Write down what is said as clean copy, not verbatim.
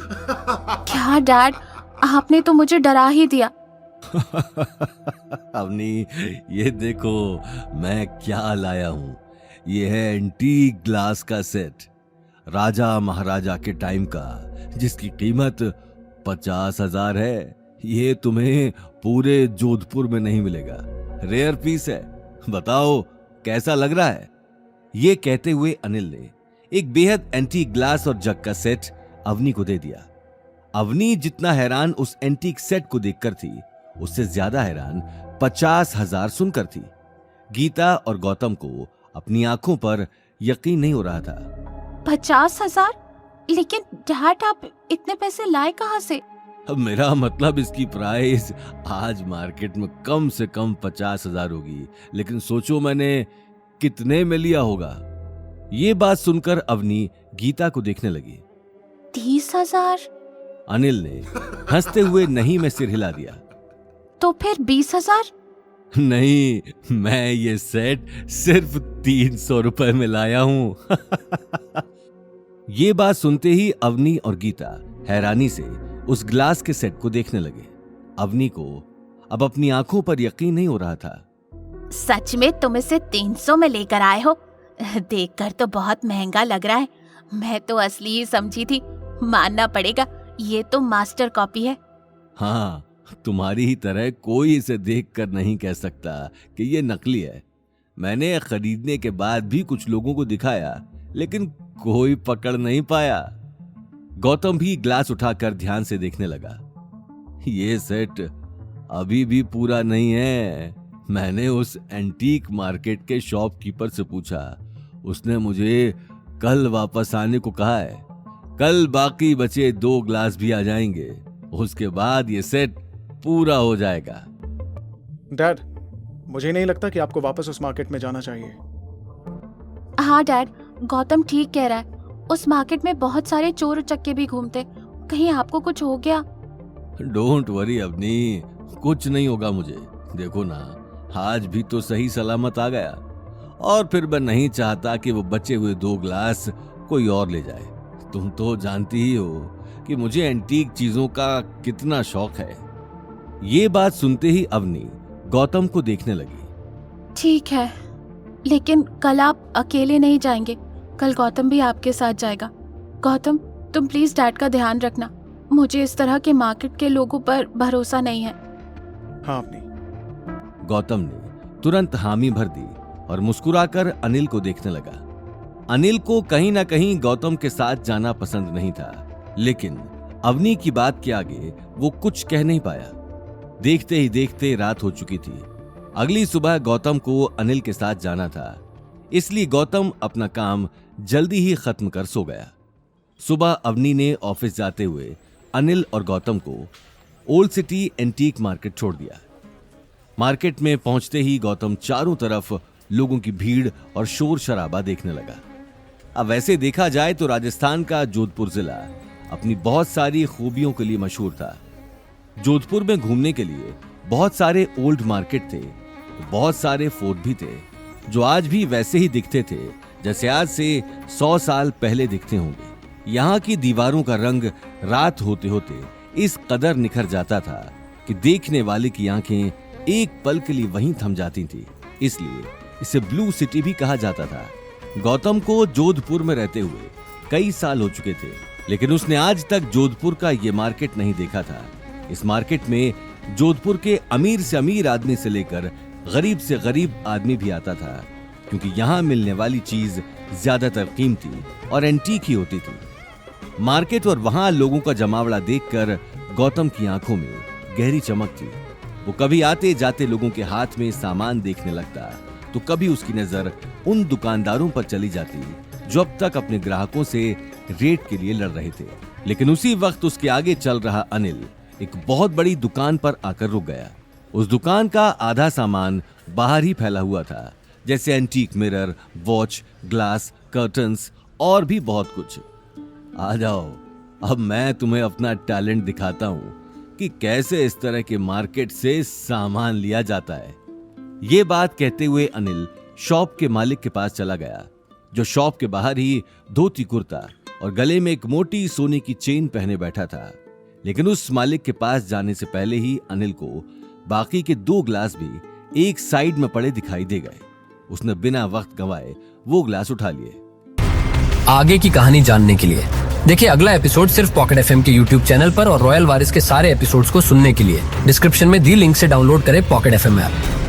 क्या डैड, आपने तो मुझे डरा ही दिया। अवनी, ये देखो मैं क्या लाया हूँ। ये है एंटीक ग्लास का सेट, राजा महाराजा के टाइम का, जिसकी कीमत 50,000 है। ये तुम्हें पूरे जोधपुर में नहीं मिलेगा, रेयर पीस है। बताओ कैसा लग रहा है? ये कहते हुए अनिल ने एक बेहद एंटीक ग्लास और जग का सेट अवनी को दे दिया। अवनी जितना हैरान उस एंटीक सेट को देखकर थी, उससे ज्यादा हैरान 50,000 सुनकर थी। गीता और गौतम को अपनी आंखों पर यकीन नहीं हो रहा था। 50,000? लेकिन डैड, आप इतने पैसे लाए कहाँ से? अब मेरा मतलब इसकी प्राइस आज मार्केट में कम से कम 50,000 होगी, लेकिन सोचो मैंने कितने में लिया होगा। ये बात सुनकर अवनी गीता को देखने लगी। 30,000? अनिल ने हंसते हुए नहीं में सिर हिला दिया। तो फिर 20,000? नहीं, मैं ये सेट सिर्फ 300 रुपए में लाया हूं। ये बात सुनते ही अवनी और गीता हैरानी से उस ग्लास के सेट को देखने लगे। अवनी को अब अपनी आंखों पर यकीन नहीं हो रहा था। सच में तुम इसे 300 में लेकर आए हो? देखकर तो बहुत महंगा लग रहा है। मैं तो असली ही समझी थी। मानना पड़ेगा, ये तो मास्टर कॉपी है। हाँ, तुम्हारी ही तरह कोई इसे देखकर नहीं कह सकता कि ये नकली है। मैंने खरीदने के बाद भी कुछ लोगों को दिखाया, लेकिन कोई पकड़ नहीं पाया। गौतम भी ग्लास उठाकर ध्यान से देखने लगा। ये सेट अभी भी पूरा नहीं है। मैंने उस एंटीक मार्केट के शॉपकीपर से पूछा। उसने मुझे कल वापस आने को कहा है। कल बाकी बचे 2 ग्लास भी आ जाएंगे, उसके बाद ये सेट पूरा हो जाएगा। डैड, मुझे नहीं लगता कि आपको वापस उस मार्केट में जाना चाहिए। हाँ डैड, गौतम ठीक कह रहा है। उस मार्केट में बहुत सारे चोर उचक्के भी घूमते। कहीं आपको कुछ हो गया? डोंट वरी अवनी, कुछ नहीं होगा मुझे। देखो ना, आज भी तो सही सलामत आ गया। और फिर मैं नहीं चाहता कि वो बचे हुए 2 ग्लास कोई और ले जाए। तुम तो जानती ही हो कि मुझे एंटीक चीजों का कितना शौक है। ये बात सुनते ही अवनी गौतम को देखने लगी। ठीक है, लेकिन कल आप अकेले नहीं जाएंगे। कल गौतम भी आपके साथ जाएगा। गौतम, तुम प्लीज डैड का ध्यान रखना। मुझे इस तरह के मार्केट के लोगों पर भरोसा नहीं है। हाँ अपनी। गौतम ने तुरंत हामी भर दी और मुस्कुराकर अनिल को देखने लगा। अनिल को कहीं ना कहीं गौतम के साथ जाना पसंद नहीं था, लेकिन अवनी की बात के आगे वो कुछ कह नहीं पाया। देखते ही देखते रात हो चुकी थी। अगली सुबह गौतम को अनिल के साथ जाना था, इसलिए गौतम अपना काम जल्दी ही खत्म कर सो गया। सुबह अवनी ने ऑफिस जाते हुए अनिल और गौतम को ओल्ड सिटी एंटीक मार्केट छोड़ दिया। मार्केट में पहुंचते ही गौतम चारों तरफ लोगों की भीड़ और शोर शराबा देखने लगा। अब वैसे देखा जाए तो राजस्थान का जोधपुर जिला अपनी बहुत सारी खूबियों के लिए मशहूर था। जोधपुर में घूमने के लिए बहुत सारे ओल्ड मार्केट थे, बहुत सारे फोर्ट भी थे, जो आज भी वैसे ही दिखते थे जैसे आज से 100 साल पहले दिखते होंगे। यहाँ की दीवारों का रंग रात होते होते इस कदर निखर जाता था कि देखने वाले की आंखें एक पल के लिए वहीं थम जाती थी। इसलिए इसे ब्लू सिटी भी कहा जाता था। गौतम को जोधपुर में रहते हुए कई साल हो चुके थे, लेकिन उसने आज तक जोधपुर का ये मार्केट नहीं देखा था। इस मार्केट में जोधपुर के अमीर से अमीर आदमी से लेकर गरीब से गरीब आदमी भी आता था, क्योंकि यहाँ मिलने वाली चीज ज्यादातर कीमती और एंटीक ही होती थी। मार्केट और वहां लोगों का जमावड़ा देखकर गौतम की आंखों में गहरी चमक थी। वो कभी आते जाते लोगों के हाथ में सामान देखने लगता, तो कभी उसकी नजर उन दुकानदारों पर चली जाती जो अब तक अपने ग्राहकों से रेट के लिए लड़ रहे थे। लेकिन उसी वक्त उसके आगे चल रहा अनिल एक बहुत बड़ी दुकान पर आकर रुक गया। उस दुकान का आधा सामान बाहर ही फैला हुआ था, जैसे antique mirror, watch, glass, curtains और भी बहुत कुछ। आ जाओ, अब मैं तुम्हें अपना टैलेंट दिखाता हूँ कि कैसे इस तरह के मार्केट से सामान लिया जाता है। ये बात कहते हुए अनिल शॉप के मालिक के पास चला गया, जो शॉप के बाहर ही धोती कुर्ता और गले में एक मोटी सोने की चेन पहने बैठा था। लेकिन उस मालिक के पास जाने से पहले ही अनिल को बाकी के 2 ग्लास भी एक साइड में पड़े दिखाई दे गए। उसने बिना वक्त गंवाए वो ग्लास उठा लिए। आगे की कहानी जानने के लिए देखिए अगला एपिसोड सिर्फ पॉकेट एफएम के यूट्यूब चैनल पर और रॉयल वारिस के सारे एपिसोड्स को सुनने के लिए डिस्क्रिप्शन में दी लिंक से डाउनलोड करें पॉकेट एफएम ऐप।